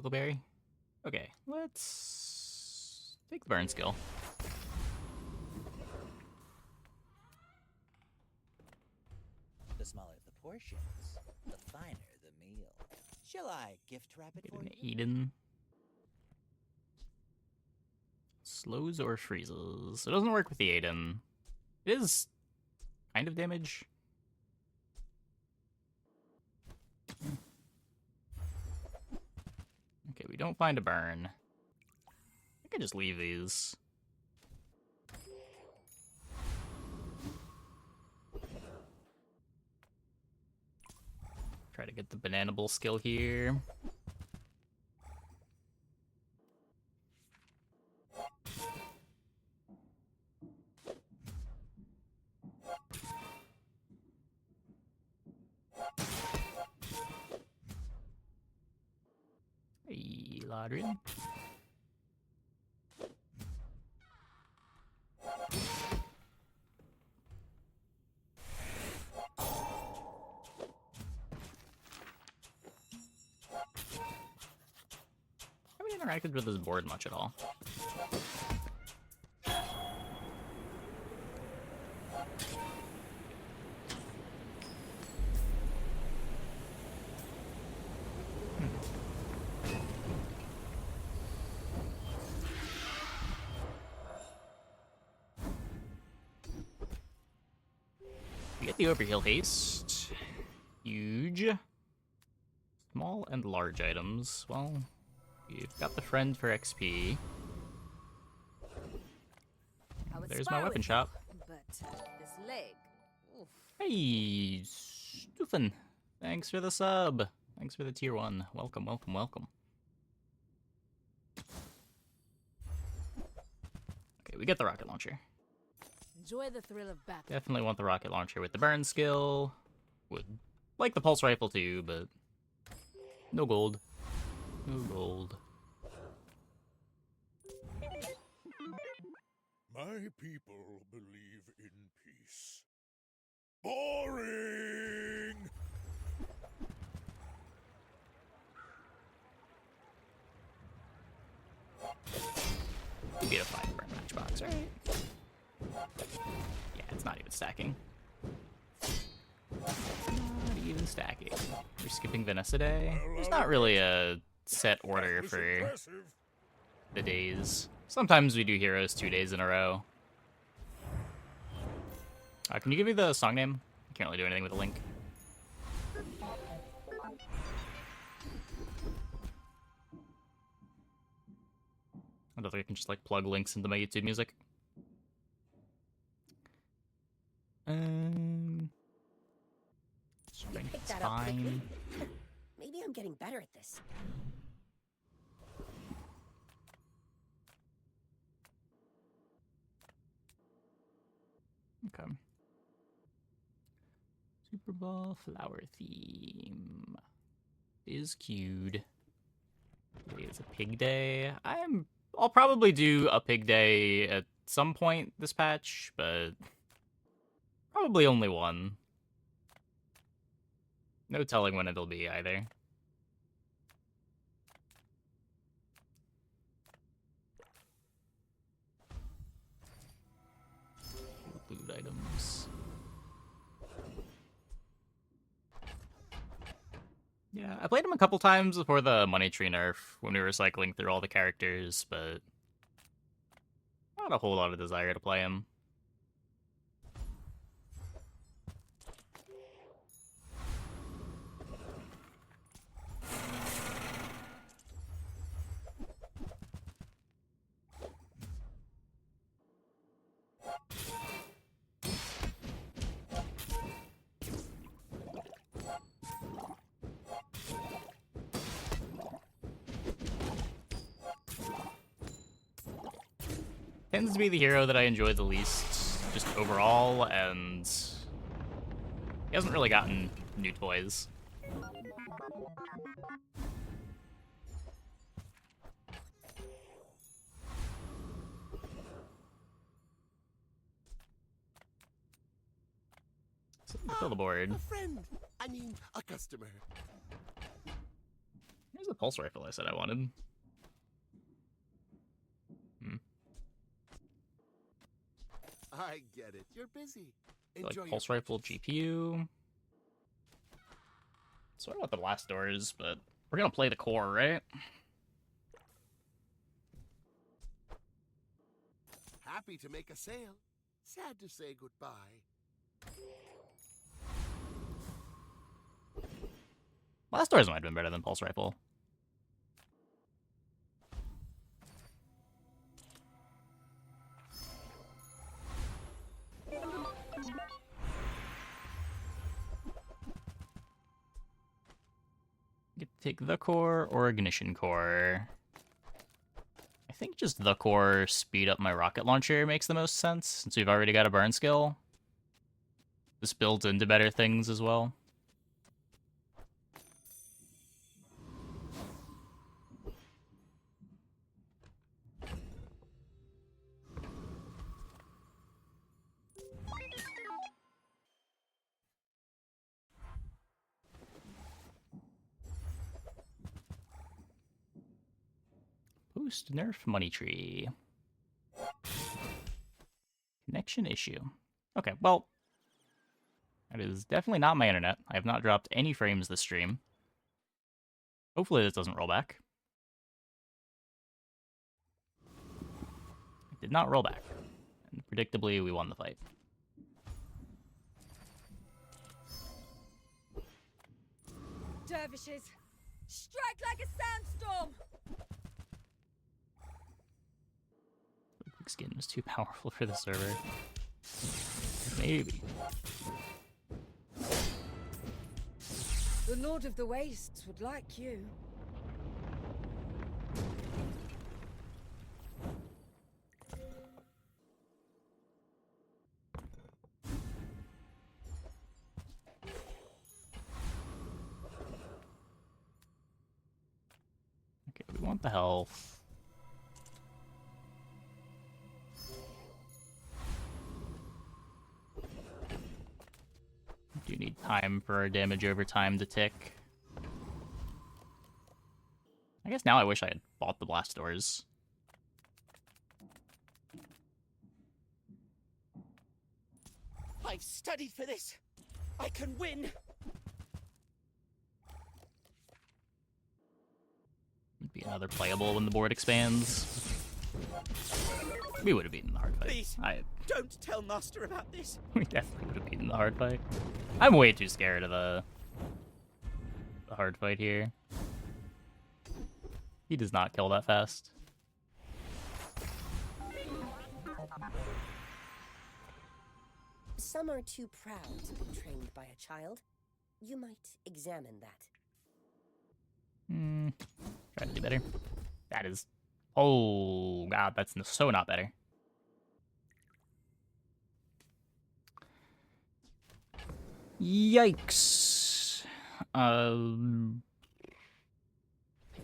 Huckleberry. Okay, let's take the burn skill. The smaller the portions, the finer the meal. Shall I gift wrap it Get for an you? Aiden. Slows or freezes. It doesn't work with the Aiden. It is kind of damage. Okay, we don't find a burn. I could just leave these. Try to get the bananable skill here. Hey, Ladrin. I haven't interacted with this board much at all. We get the overheal haste. Huge. Small and large items. Well, you've got the friend for XP. There's my weapon shop. But this leg. Oof. Hey, Stufan. Thanks for the sub. Thanks for the tier 1. Welcome, welcome, welcome. Okay, we get the rocket launcher. Enjoy the thrill of battle. Definitely want the rocket launcher with the burn skill. Would like the pulse rifle too, but no gold. No gold. My people believe in peace. Boring! You get a 5 burn matchbox, right? Yeah, it's not even stacking. Not even stacking. We're skipping Vanessa Day. There's not really a set order That was for impressive. the days. Sometimes we do heroes 2 days in a row. Can you give me the song name? I can't really do anything with a link. I don't think I can just like plug links into my YouTube music. You picked Strength's that up quickly. fine. Maybe I'm getting better at this. Okay. Super Bowl flower theme is queued. Today is a pig day. I'll probably do a pig day at some point this patch, but probably only one. No telling when it'll be either. Loot items. Yeah, I played him a couple times before the money tree nerf when we were cycling through all the characters, but not a whole lot of desire to play him. Tends to be the hero that I enjoy the least, just overall, and he hasn't really gotten new toys. So, fill the board. A friend. I mean, a customer. There's the pulse rifle I said I wanted? I get it. You're busy. Like Enjoy pulse your rifle, purchase. GPU. So I don't know what the blast doors, but we're gonna play the core, right? Happy to make a sale. Sad to say goodbye. Blast doors might have been better than pulse rifle. Get to take the core or ignition core. I think just the core speed up my rocket launcher makes the most sense, since we've already got a burn skill. This builds into better things as well. Boost nerf money tree. Connection issue. Okay, well, that is definitely not my internet. I have not dropped any frames this stream. Hopefully this doesn't roll back. It did not roll back. And predictably, we won the fight. Dervishes, strike like a sandstorm! Quick skin was too powerful for the server. Maybe. The Lord of the Wastes would like you. Okay, we want the health. Do need time for our damage over time to tick. I guess now I wish I had bought the blast doors. I've studied for this. I can win. Would be another playable when the board expands. We would have beaten the hard fight. Please, don't tell Master about this. We definitely would have beaten the hard fight. I'm way too scared of the hard fight here. He does not kill that fast. Some are too proud to be trained by a child. You might examine that. Try to do better. That is... Oh, God, that's so not better. Yikes.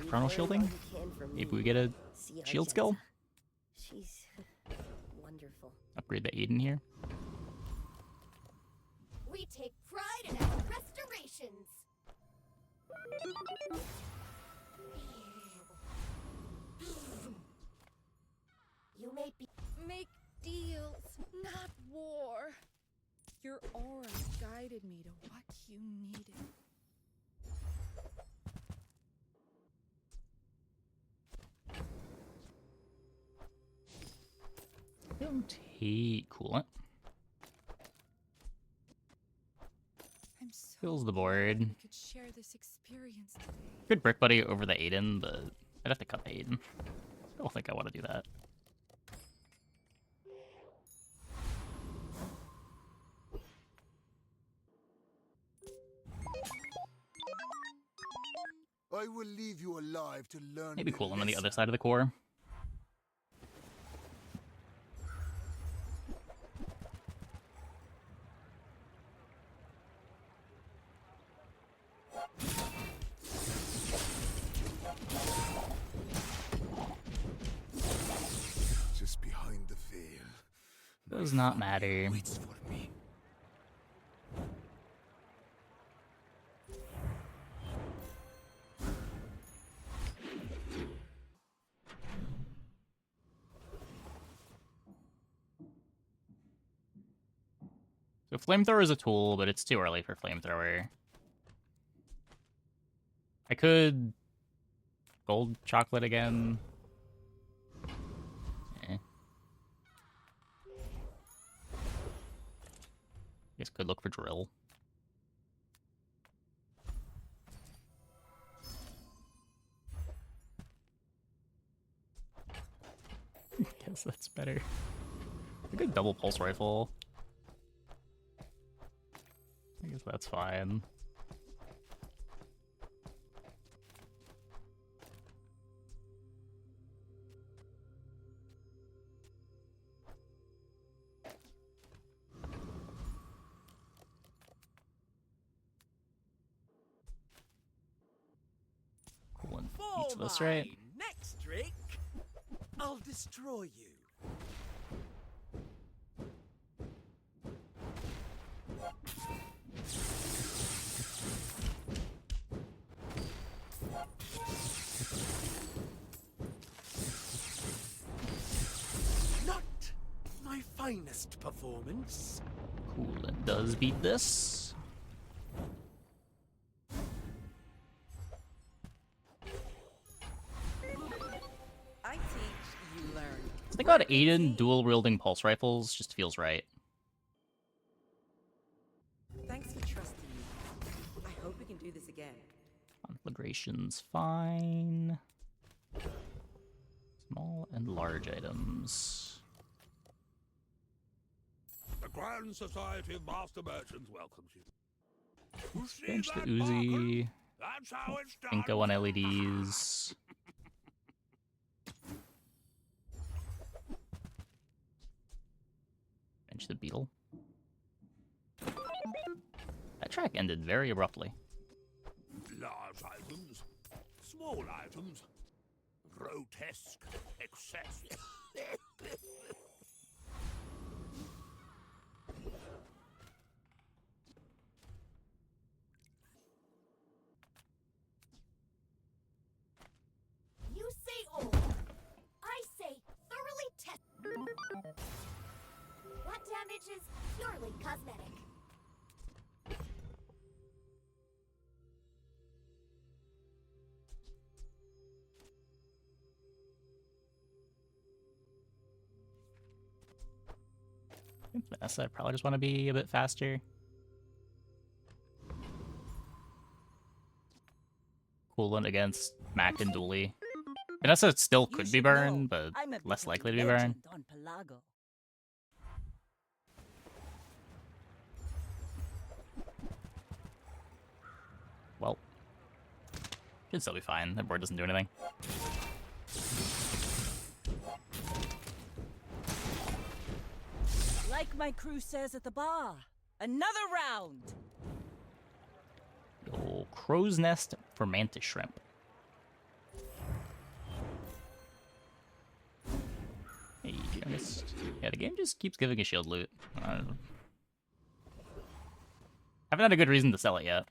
Frontal shielding? Maybe we get a shield skill? She's wonderful. Upgrade the Aiden here. We take pride in our restorations. You may be. Make deals, not war. Your aura guided me to what you needed. Don't hate coolant. I'm so Fills the glad board. we could share this experience today. Good brick buddy over the Aiden, but I'd have to cut the Aiden. I don't think I want to do that. I will leave you alive to learn. Maybe the cool him on the other lesson. side of the core. Just behind the veil. Does not matter. Waits for me. So flamethrower is a tool, but it's too early for flamethrower. I could gold chocolate again. Eh. Guess could look for drill. Guess that's better. A good double pulse rifle. I guess that's fine. Cool, and eats this, right? Next trick, I'll destroy you. Not my finest performance. Cool, and does beat this. I teach, you learn. The thing about Aiden dual wielding pulse rifles just feels right. Thanks for trusting me. I hope we can do this again. Conflagration's fine. Small and large items. The Grand Society of Master Merchants welcomes you. You see Bench the that Uzi. buckle? That's how it's done. Inko on LEDs. Bench the beetle. That track ended very abruptly. Large items, small items, grotesque excess. You say old. I say thoroughly tested. That damage is purely cosmetic. Vanessa, I probably just want to be a bit faster. Coolant against Mac and Dooley. Vanessa still You could be should burned, know, but I'm a less bit of likely a to be burned. legend on Pelago. Well, should still be fine. That board doesn't do anything. Like my crew says at the bar, another round. The old crow's nest for mantis shrimp. Hey, youngest. Yeah, the game just keeps giving a shield loot. I don't know. Haven't had a good reason to sell it yet.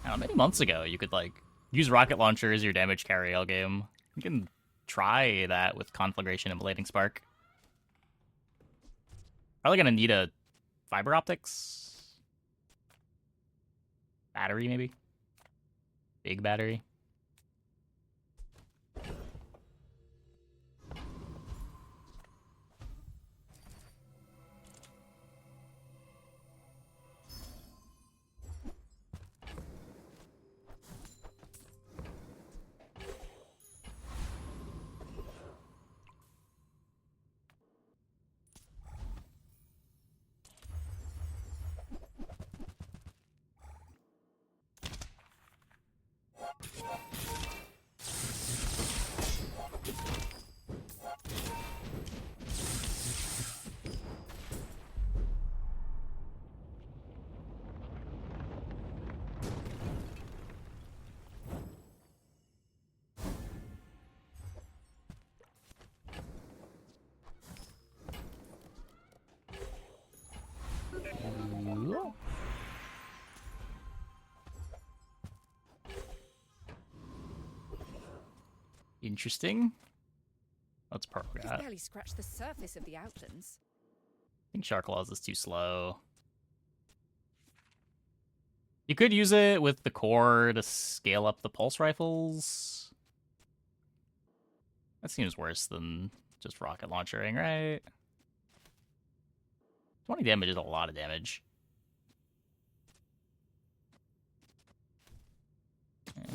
I don't know, many months ago, you could, like, use rocket launcher as your damage carry all game. You can try that with Conflagration and Blading Spark. Probably gonna need a fiber optics battery, maybe. Big battery. Interesting. Let's park We've that. I barely scratched the surface of the outlands. think Shark Claws is too slow. You could use it with the core to scale up the pulse rifles. That seems worse than just rocket launchering, right? 20 damage is a lot of damage. Okay.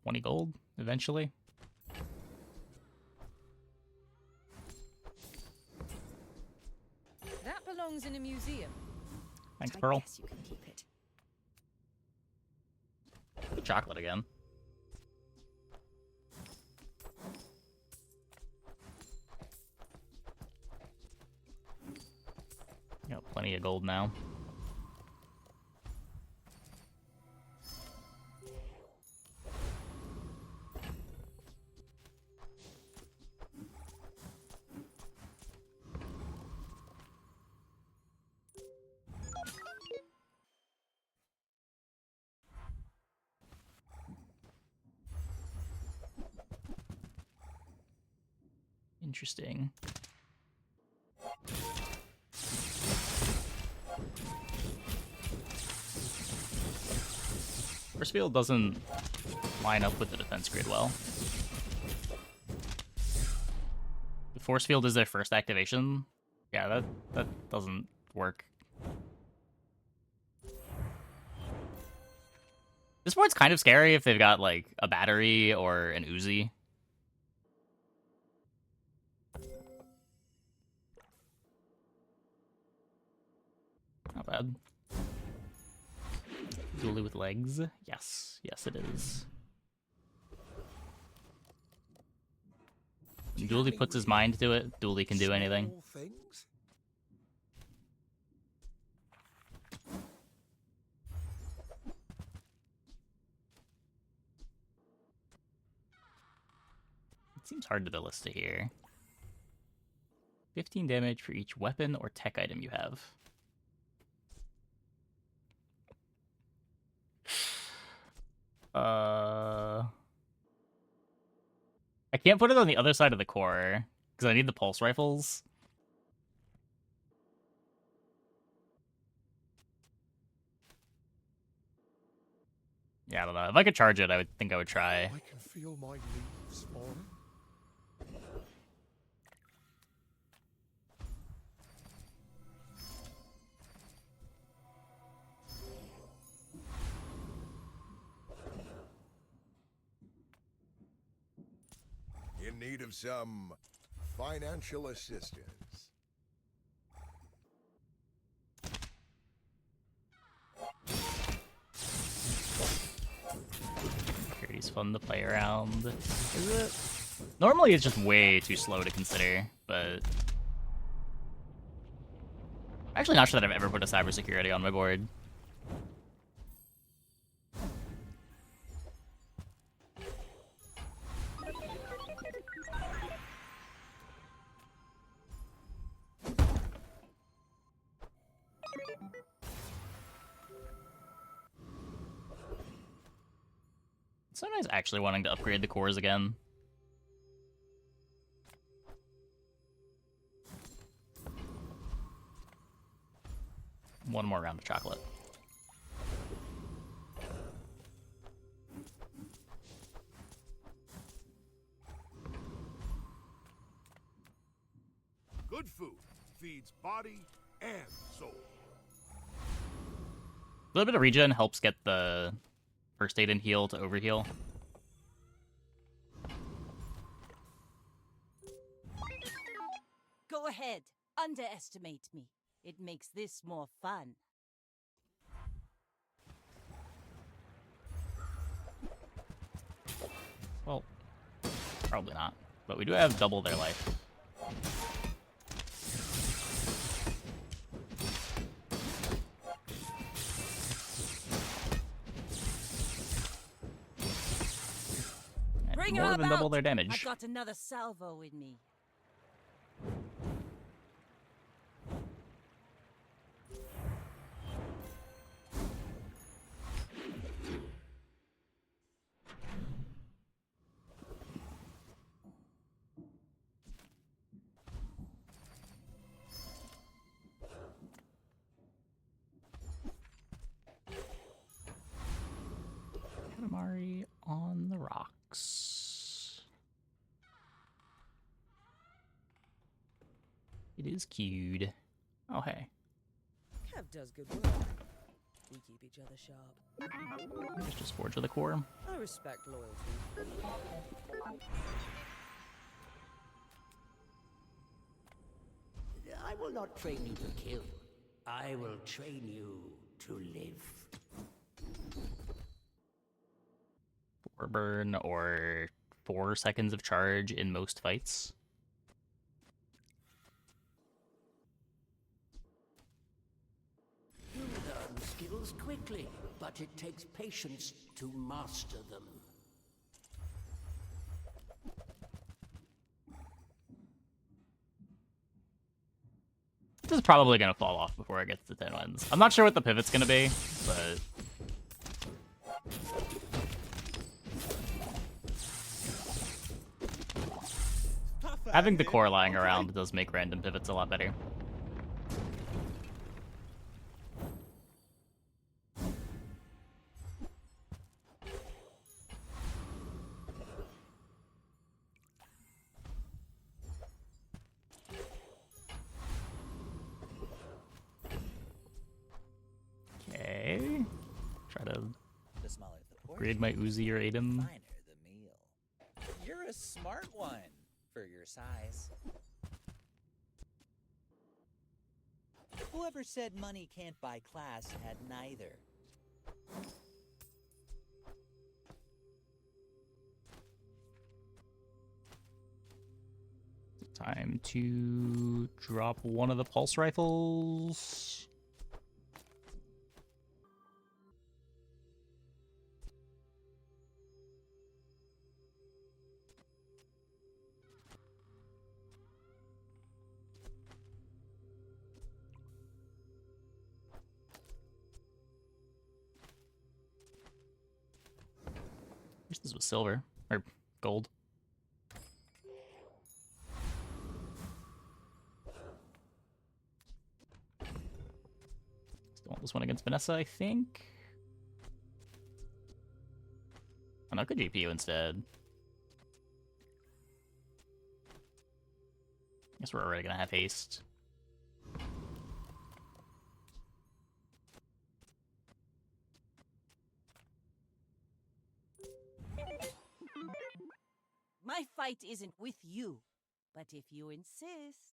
$20 gold, eventually. That belongs in a museum. Thanks, I Pearl. guess you can keep it. Good chocolate again. Got plenty of gold now. Interesting. Force field doesn't line up with the defense grid well. The force field is their first activation. Yeah, that doesn't work. This board's kind of scary if they've got like a battery or an Uzi. Not bad. Dually with legs? Yes. Yes, it is. When Dooley puts his mind to it, Dooley can do anything. Small things? It seems hard to ballista here. 15 damage for each weapon or tech item you have. I can't put it on the other side of the core because I need the pulse rifles. Yeah, I don't know. If I could charge it, I would think I would try. I can feel my leaves falling. In need of some financial assistance. Security's fun to play around. Is it? Normally it's just way too slow to consider, but... I'm actually not sure that I've ever put a cybersecurity on my board. Sometimes actually wanting to upgrade the cores again. One more round of chocolate. Good food feeds body and soul. A little bit of regen helps get the first aid and heal to overheal. Go ahead. Underestimate me. It makes this more fun. Well, probably not. But we do have double their life. Bring more her than about. double their I've damage. got another salvo in me. Katamari on the rocks. It is cute. Oh, hey. Cav does good work. We keep each other sharp. Let's just Forge of the Core. I respect loyalty. I will not train you to kill. I will train you to live. 4 burn or 4 seconds of charge in most fights. You learn skills quickly, but it takes patience to master them. This is probably going to fall off before it gets to 10 wins. I'm not sure what the pivot's going to be, but... having the core lying around does make random pivots a lot better. Okay. Try to The smaller the portion, grade my Uzi or the Aiden. finer the meal. You're a smart one for your size. Whoever said money can't buy class had neither. Time to drop one of the pulse rifles. Wish this was silver or gold. Still want this one against Vanessa, I think. Oh, no, good GPU instead. Guess we're already gonna have haste. My fight isn't with you, but if you insist.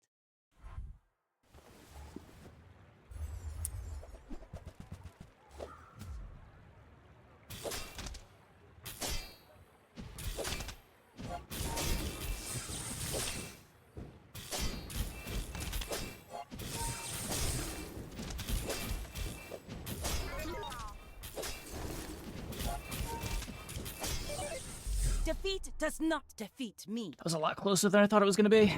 Defeat does not defeat me. That was a lot closer than I thought it was gonna be.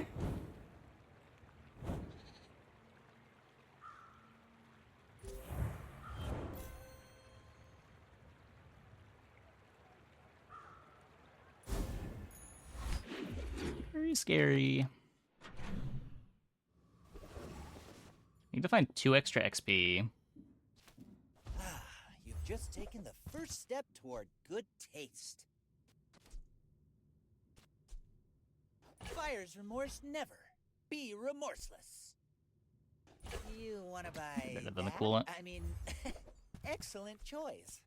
Very scary. Need to find 2 extra XP. Ah, you've just taken the first step toward good taste. Buyer's remorse never. Be remorseless. You want to buy Better than the that? coolant. I mean, excellent choice.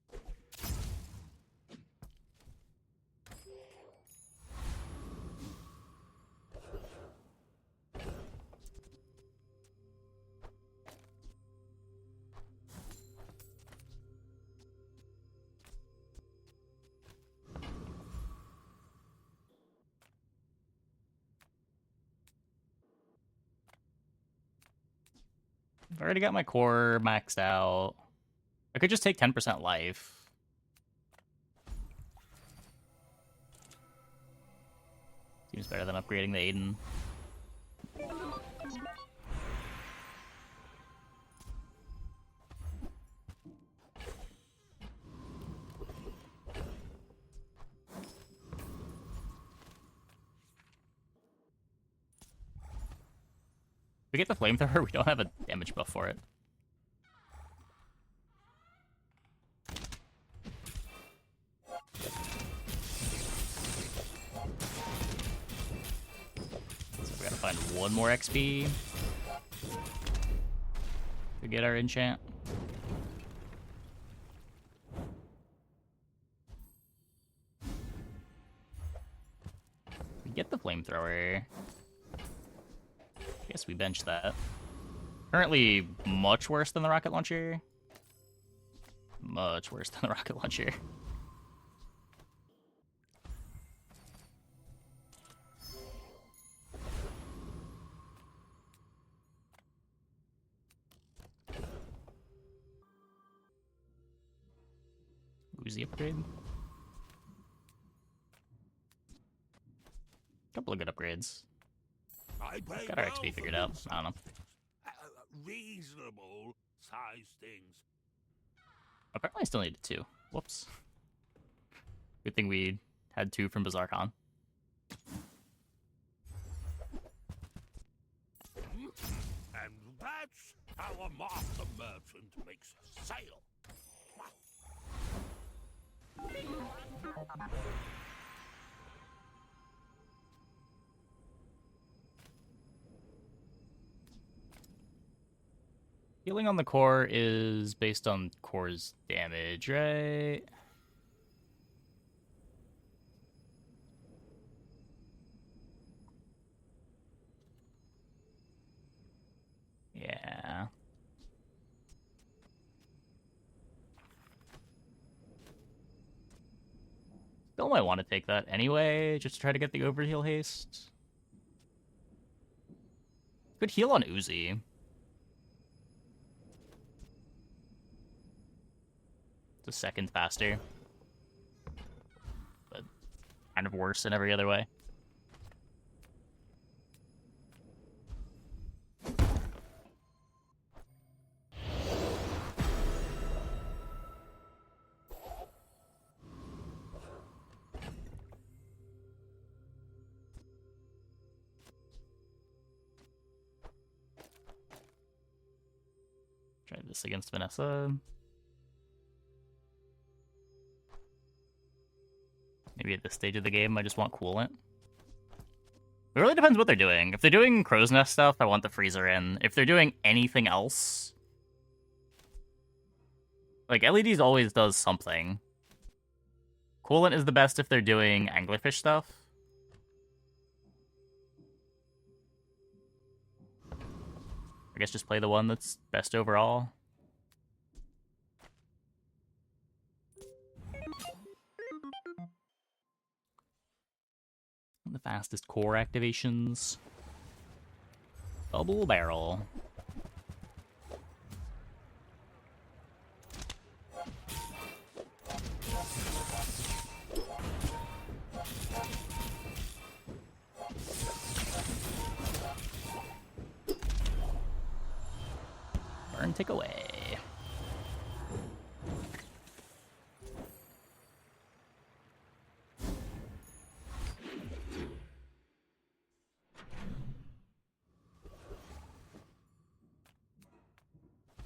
I've already got my core maxed out. I could just take 10% life. Seems better than upgrading the Aiden. If we get the flamethrower, we don't have a damage buff for it. So we gotta find one more XP to get our enchant. We get the flamethrower. Guess we bench that. Currently much worse than the rocket launcher. Much worse than the rocket launcher. Uzi upgrade. Couple of good upgrades. Got our XP figured out. I don't know. Reasonable size things. Apparently I still needed 2. Whoops. Good thing we had 2 from Bazaar Con. And that's how a master merchant makes a sale. Healing on the core is based on core's damage, right? Yeah. Still might want to take that anyway, just to try to get the overheal haste. Could heal on Uzi. It's a second faster. But kind of worse in every other way. Try this against Vanessa. Maybe at this stage of the game, I just want coolant. It really depends what they're doing. If they're doing Crow's Nest stuff, I want the freezer in. If they're doing anything else... Like, LEDs always does something. Coolant is the best if they're doing anglerfish stuff. I guess just play the one that's best overall. The fastest core activations. Double barrel. Burn, take away.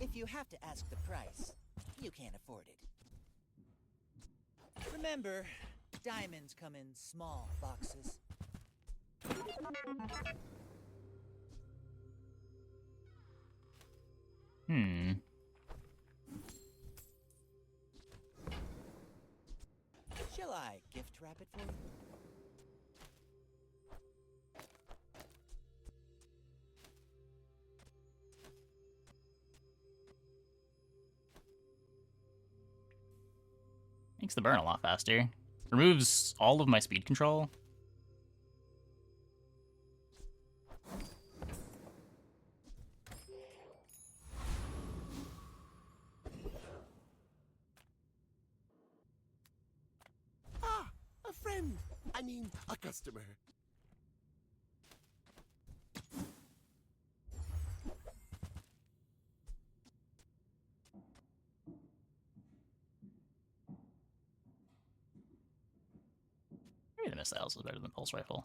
If you have to ask the price, you can't afford it. Remember, diamonds come in small boxes. Shall I gift wrap it for you? Makes the burn a lot faster. Removes all of my speed control. Ah, a friend. I mean, a customer. missiles is better than pulse rifle.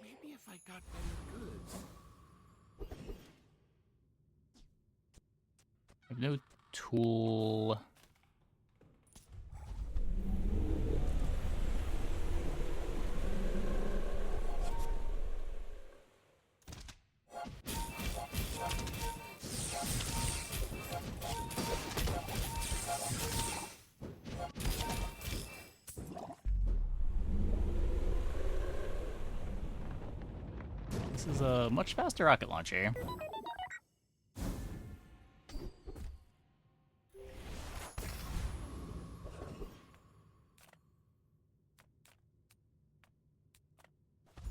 Maybe if I got better goods. I have no tool. This is a much faster rocket launcher.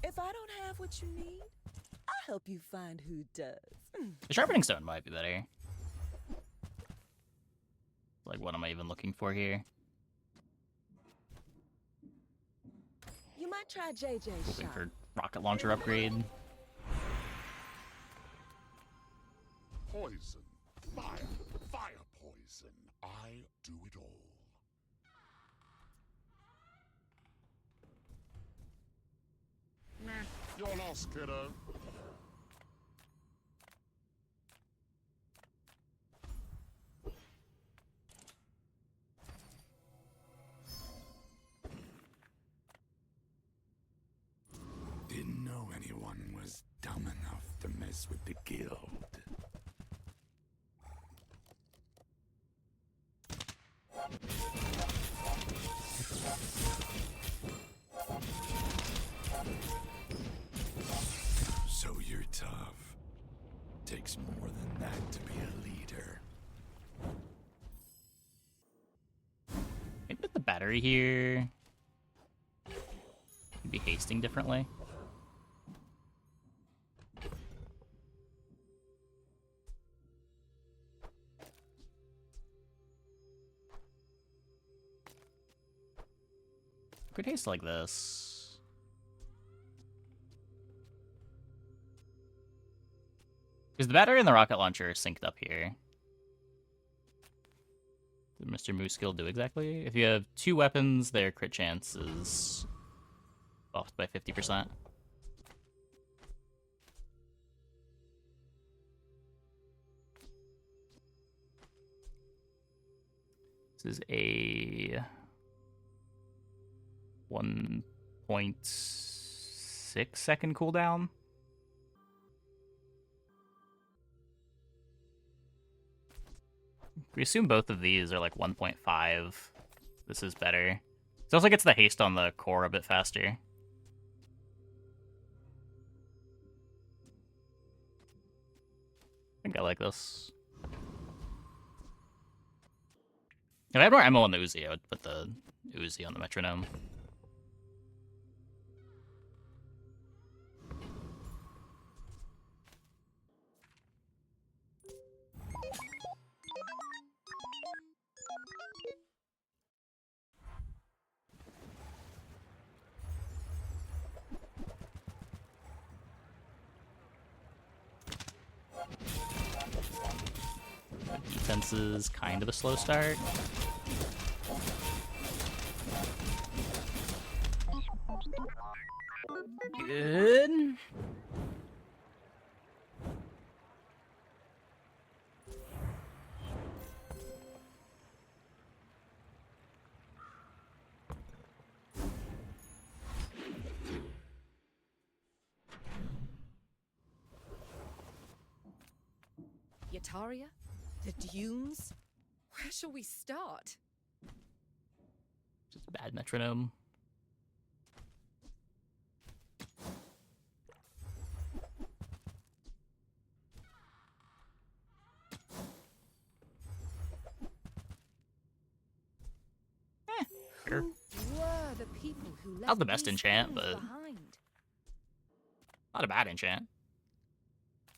If I don't have what you need, I'll help you find who does. The sharpening stone might be better. Like, what am I even looking for here? You might try JJ's Looking shop. for rocket launcher upgrade. Poison. Fire. Fire poison. I do it all. Meh. You're lost, kiddo. Didn't know anyone was dumb enough to mess with the guild. So you're tough. Takes more than that to be a leader. Maybe with the battery here. Be hasting differently. Could haste like this. Is the battery and the rocket launcher synced up here? Did Mr. Moose skill do exactly? If you have two weapons, their crit chance is buffed by 50%. This is a 1.6 second cooldown. We assume both of these are like 1.5. This is better. It also gets the haste on the core a bit faster. I think I like this. If I had more ammo on the Uzi, I would put the Uzi on the metronome. Defense is kind of a slow start. Good. Yataria? The dunes? Where shall we start? Just bad metronome. Sure. Who were the people who left Not the best these enchant, things but behind? not a bad enchant.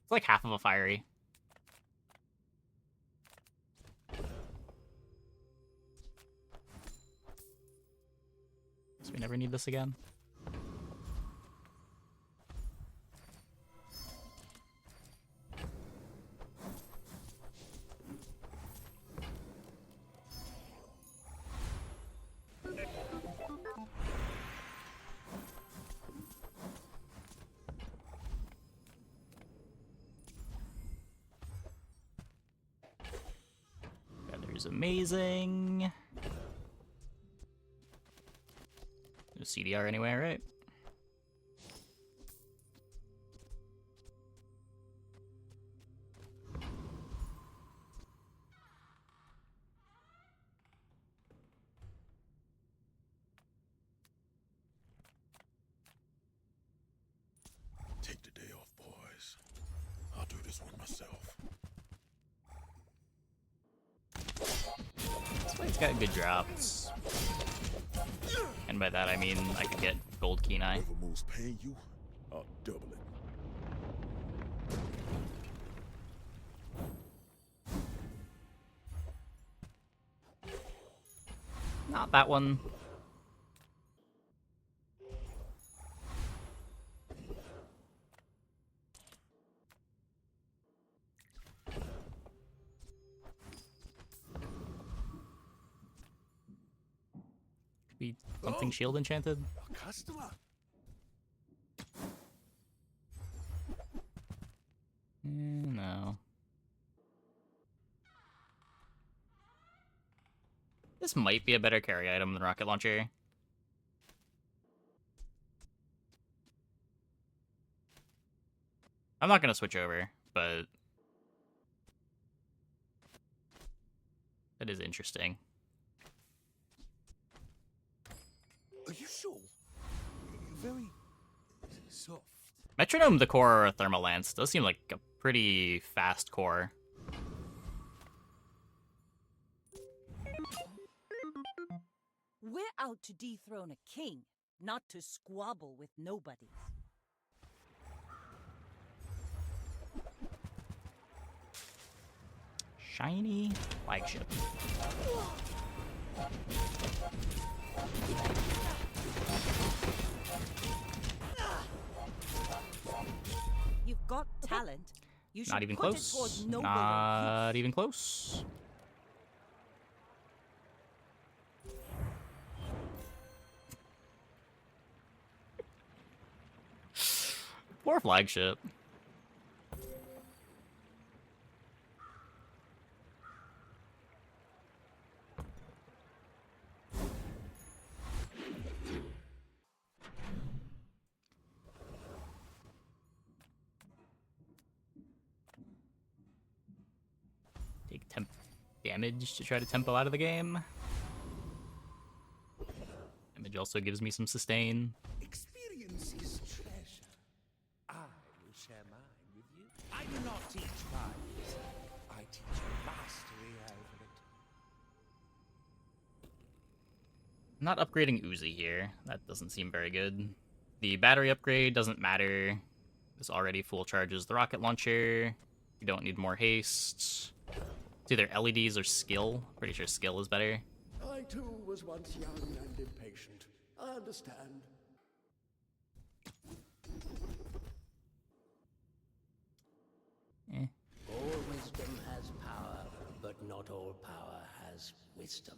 It's like half of a fiery. So we never need this again. is amazing. No CDR anywhere, right? Take the day off, boys. I'll do this one myself. This fight's got good drops. And by that I mean I could get gold Kenai. Whatever moves paying you, I'll double it. Not that one. Could be something shield enchanted. A customer. No. This might be a better carry item than rocket launcher. I'm not gonna switch over, but that is interesting. Are you sure? You're very soft. Metronome, the core, or a thermal lance does seem like a pretty fast core. We're out to dethrone a king, not to squabble with nobodies. Shiny flagship. You've got talent. You should Not even put close. it towards nobler Not even close. Poor flagship. Take temp damage to try to tempo out of the game. Damage also gives me some sustain. Experience is treasure. I will share mine with you. I do not teach violence. I teach mastery over it. I'm not upgrading Uzi here. That doesn't seem very good. The battery upgrade doesn't matter. This already full charges the rocket launcher. You don't need more haste. It's either LEDs or skill. Pretty sure skill is better. I too was once young and impatient. I understand. All wisdom has power, but not all power has wisdom.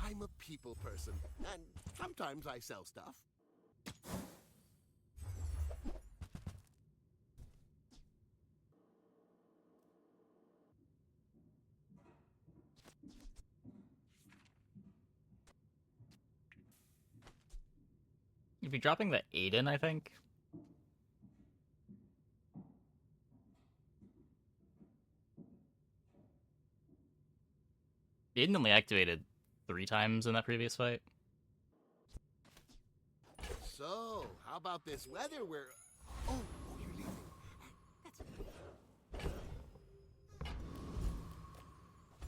I'm a people person, and sometimes I sell stuff. You'd be dropping the Aiden, I think. Aiden only activated 3 times in that previous fight. So, how about this weather? Oh, you're leaving. That's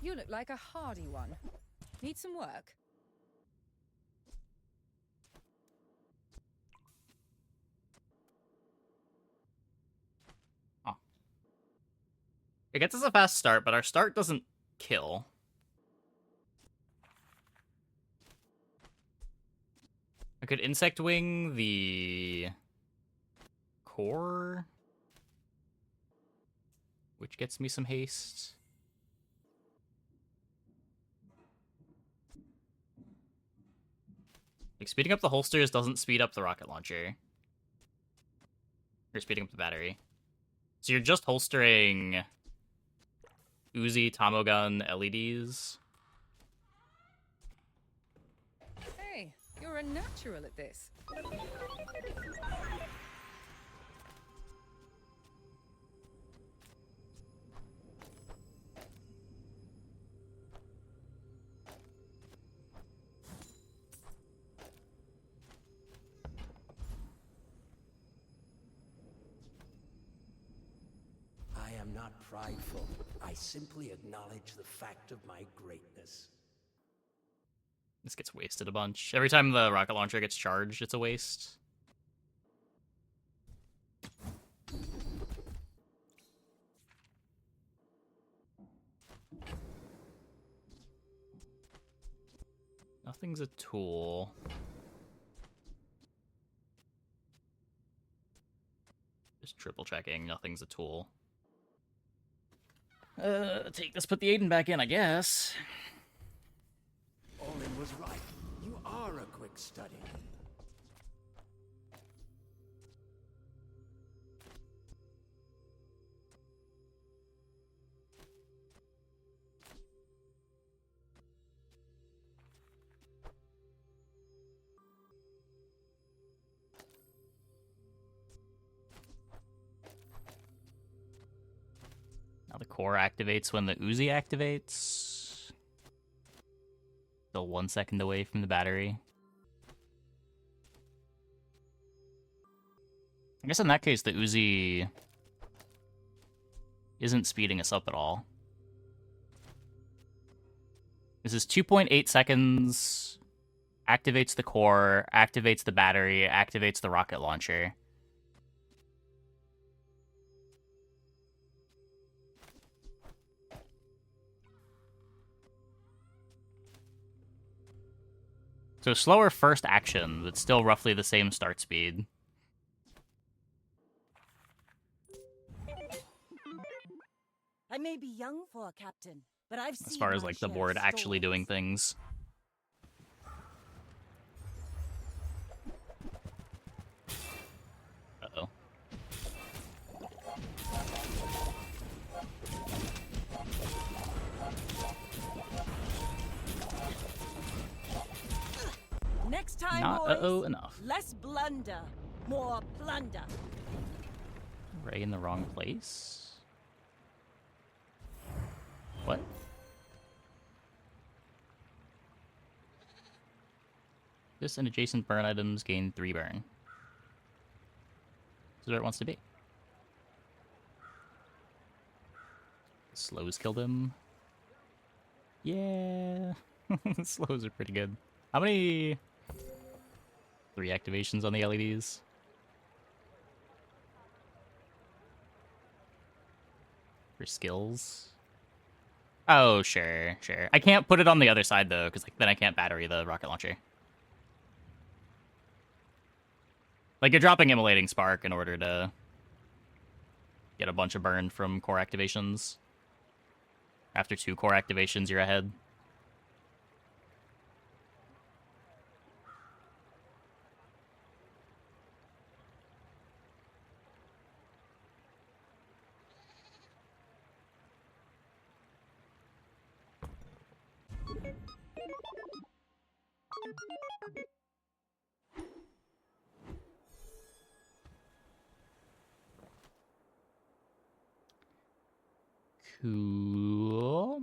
You look like a hardy one. Need some work? It gets us a fast start, but our start doesn't kill. I could Insect Wing the core, which gets me some haste. Like, speeding up the holsters doesn't speed up the rocket launcher. Or speeding up the battery. So you're just holstering Uzi, Tomo gun, LEDs. Hey, you're a natural at this. I am not prideful. I simply acknowledge the fact of my greatness. This gets wasted a bunch. Every time the rocket launcher gets charged, it's a waste. Nothing's a tool. Just triple checking, nothing's a tool. Take this, put the Aiden back in, I guess. Olin was right. You are a quick study. Now the core activates when the Uzi activates. Still 1 second away from the battery. I guess in that case, the Uzi isn't speeding us up at all. This is 2.8 seconds, activates the core, activates the battery, activates the rocket launcher. So slower first action, but still roughly the same start speed. I may be young for a captain, but I've seen As far as my like the share board of actually storms. doing things. Uh-oh. Next time, Not boys, uh-oh enough. less blunder, more plunder. Ray in the wrong place? What? This and adjacent burn items gain 3 burn. This is where it wants to be. Slows killed him. Yeah. Slows are pretty good. How many 3 activations on the LEDs? For skills? Oh, sure, sure. I can't put it on the other side, though, because like, then I can't battery the rocket launcher. Like, you're dropping Immolating Spark in order to get a bunch of burn from core activations. After 2 core activations, you're ahead. Cool.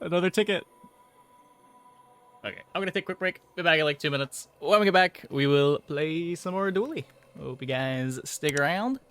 Another ticket. Okay, I'm gonna take a quick break. Be back in like 2 minutes. When we get back, we will play some more Dually. Hope you guys stick around.